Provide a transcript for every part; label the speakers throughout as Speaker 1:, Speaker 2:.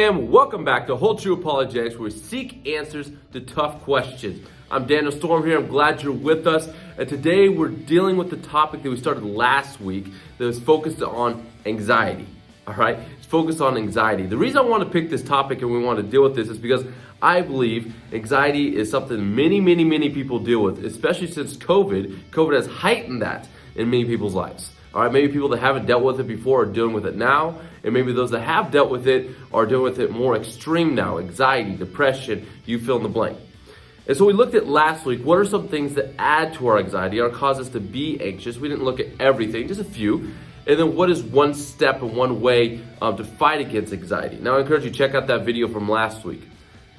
Speaker 1: fam, welcome back to Hold True Apologetics, where we seek answers to tough questions. I'm Daniel Storm here, I'm glad you're with us, and today we're dealing with the topic that we started last week that was focused on anxiety, all right? It's focused on anxiety. The reason I want to pick this topic and we want to deal with this is because I believe anxiety is something many people deal with, especially since COVID. COVID has heightened that in many people's lives. All right, maybe people that haven't dealt with it before are dealing with it now, and maybe those that have dealt with it are dealing with it more extreme now. Anxiety, depression, you fill in the blank. And so we looked at last week, what are some things that add to our anxiety or cause us to be anxious? We didn't look at everything, just a few. And then what is one step and one way to fight against anxiety? Now I encourage you to check out that video from last week.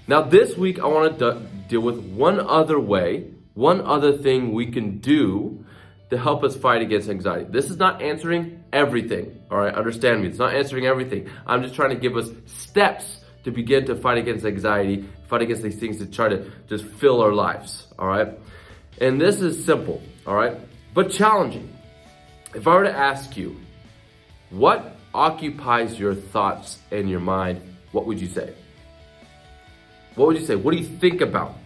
Speaker 1: Now this week I want to deal with one other way, one other thing we can do to help us fight against anxiety. This is not answering everything, all right? Understand me, it's not answering everything. I'm just trying to give us steps to begin to fight against anxiety, fight against these things to try to just fill our lives, all right? And this is simple, all right? But challenging. If I were to ask you, what occupies your thoughts and your mind, what would you say? What would you say? What do you think about?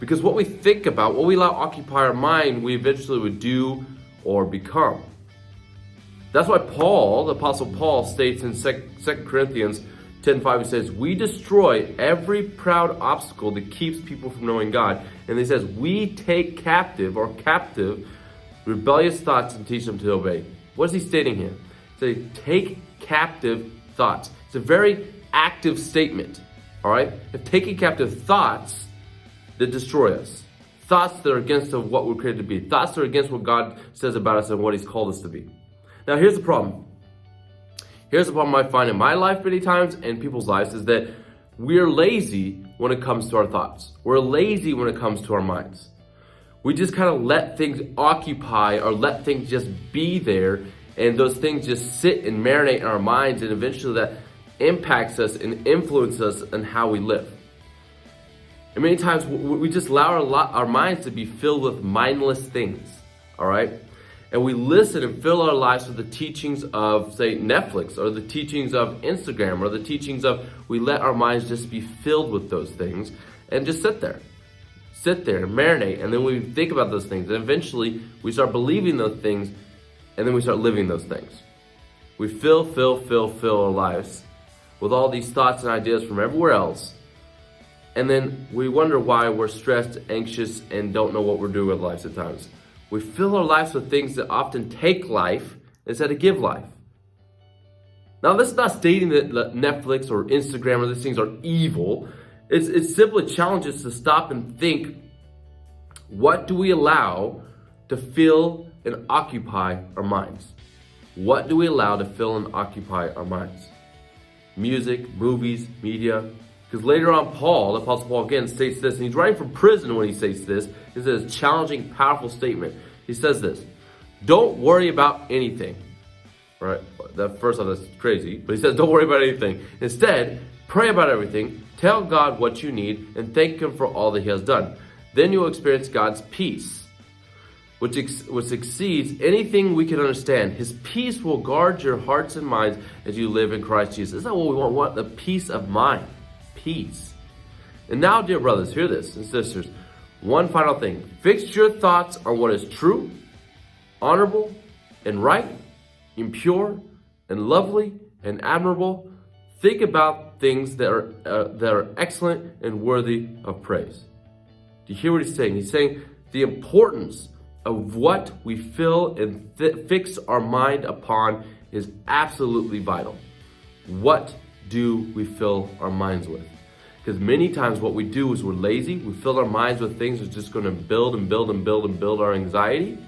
Speaker 1: Because what we think about, what we allow occupy our mind, we eventually would do or become. That's why Paul, the Apostle Paul, states in 2 Corinthians 10:5, he says, we destroy every proud obstacle that keeps people from knowing God. And he says, we take captive rebellious thoughts and teach them to obey. What is he stating here? He says, take captive thoughts. It's a very active statement, all right? If taking captive thoughts that destroy us. Thoughts that are against what we're created to be. Thoughts that are against what God says about us and what He's called us to be. Now here's the problem. Here's the problem I find in my life many times and people's lives is that we're lazy when it comes to our thoughts. We're lazy when it comes to our minds. We just kind of let things occupy or let things just be there, and those things just sit and marinate in our minds, and eventually that impacts us and influences us in how we live. And many times we just allow our minds to be filled with mindless things, all right? And we listen and fill our lives with the teachings of, say, Netflix, or the teachings of Instagram, or the teachings of, we let our minds just be filled with those things and just sit there and marinate. And then we think about those things, and eventually we start believing those things, and then we start living those things. We fill our lives with all these thoughts and ideas from everywhere else. And then we wonder why we're stressed, anxious, and don't know what we're doing with lives at times. We fill our lives with things that often take life instead of give life. Now, this is not stating that Netflix or Instagram or these things are evil. It simply challenges us to stop and think, what do we allow to fill and occupy our minds? What do we allow to fill and occupy our minds? Music, movies, media. Because later on, Paul, the Apostle Paul again, states this, and he's writing from prison when he states this. He says a challenging, powerful statement. He says this, don't worry about anything. Right? That first off, that's crazy. But he says, don't worry about anything. Instead, pray about everything, tell God what you need, and thank Him for all that He has done. Then you'll experience God's peace, which exceeds anything we can understand. His peace will guard your hearts and minds as you live in Christ Jesus. Isn't that what we want? We want the peace of mind. Peace. And now, dear brothers, hear this, and sisters, one final thing. Fix your thoughts on what is true, honorable, and right, and pure, and lovely, and admirable. Think about things that are excellent and worthy of praise. Do you hear what he's saying? He's saying the importance of what we fill and fix our mind upon is absolutely vital. What do we fill our minds with? Because many times what we do is we're lazy. We fill our minds with things that's just going to build our anxiety.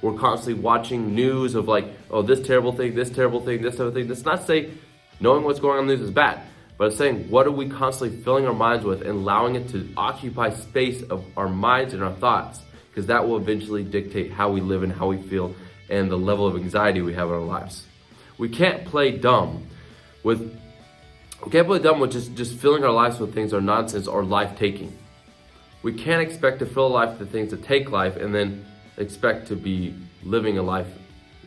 Speaker 1: We're constantly watching news of like, oh, this terrible thing, this terrible thing, this other thing. That's not saying knowing what's going on in the news is bad, but it's saying what are we constantly filling our minds with and allowing it to occupy space of our minds and our thoughts, because that will eventually dictate how we live and how we feel and the level of anxiety we have in our lives. We can't play dumb with just filling our lives with things that are nonsense or life-taking. We can't expect to fill a life with things that take life and then expect to be living a life,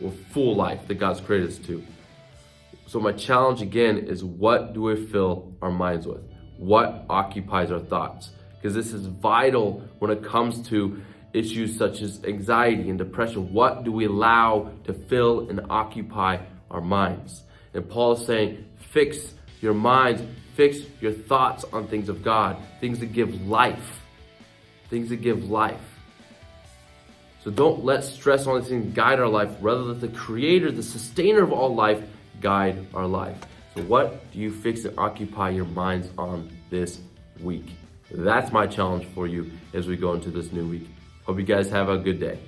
Speaker 1: a full life that God's created us to. So my challenge again is, what do we fill our minds with? What occupies our thoughts? Because this is vital when it comes to issues such as anxiety and depression. What do we allow to fill and occupy our minds? And Paul is saying, fix your minds, fix your thoughts on things of God, things that give life, things that give life. So don't let stress on these things guide our life. Rather, let the Creator, the sustainer of all life, guide our life. So what do you fix and occupy your minds on this week? That's my challenge for you as we go into this new week. Hope you guys have a good day.